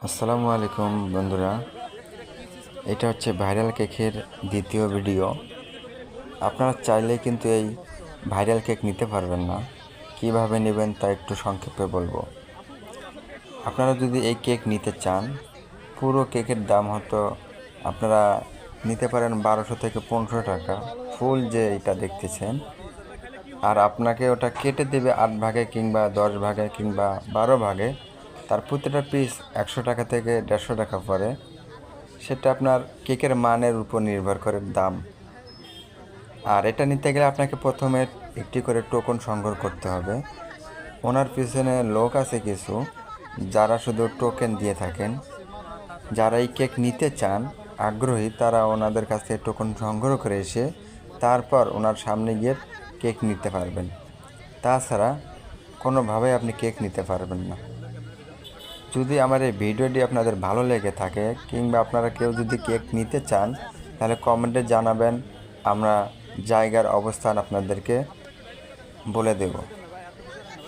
আসসালামু আলাইকুম বন্ধুরা, এটা হচ্ছে ভাইরাল কেকের দ্বিতীয় ভিডিও। আপনারা চাইলে কিন্তু এই ভাইরাল কেক নিতে পারবেন না। কিভাবে নেবেন তা একটু সংক্ষেপে বলবো। আপনারা যদি এই কেক নিতে চান, পুরো কেকের দাম হয়তো আপনারা নিতে পারেন 1200 থেকে 1500 টাকা, ফুল যে এটা দেখতেছেন। আর আপনাকে ওটা কেটে দেবে 8 ভাগে কিংবা 10 ভাগে কিংবা 12 ভাগে। তার প্রতিটা পিস 100 টাকা থেকে 150 টাকা পড়ে। সেটা আপনার কেকের মানের উপর নির্ভর করে দাম। আর এটা নিতে গেলে আপনাকে প্রথমে একটি করে টোকন সংগ্রহ করতে হবে। ওনার পিছনে লোক আছে কিছু, যারা শুধু টোকেন দিয়ে থাকেন। যারা এই কেক নিতে চান, আগ্রহী, তারা ওনাদের কাছ থেকে টোকন সংগ্রহ করে এসে তারপর ওনার সামনে গিয়ে কেক নিতে পারবেন। তাছাড়া কোনোভাবেই আপনি কেক নিতে পারবেন না। যদি আমার এই ভিডিওটি আপনাদের ভালো লেগে থাকে কিংবা আপনারা কেউ যদি কেক নিতে চান, তাহলে কমেন্টে জানাবেন। আমরা জায়গার অবস্থান আপনাদেরকে বলে দেব।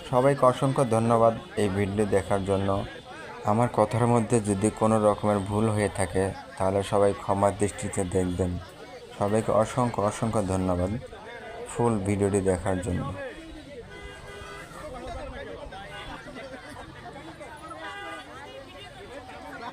সবাইকে অসংখ্য ধন্যবাদ এই ভিডিও দেখার জন্য। আমার কথার মধ্যে যদি কোনো রকমের ভুল হয়ে থাকে তাহলে সবাই ক্ষমার দৃষ্টিতে দেখবেন। সবাইকে অসংখ্য ধন্যবাদ ফুল ভিডিওটি দেখার জন্য।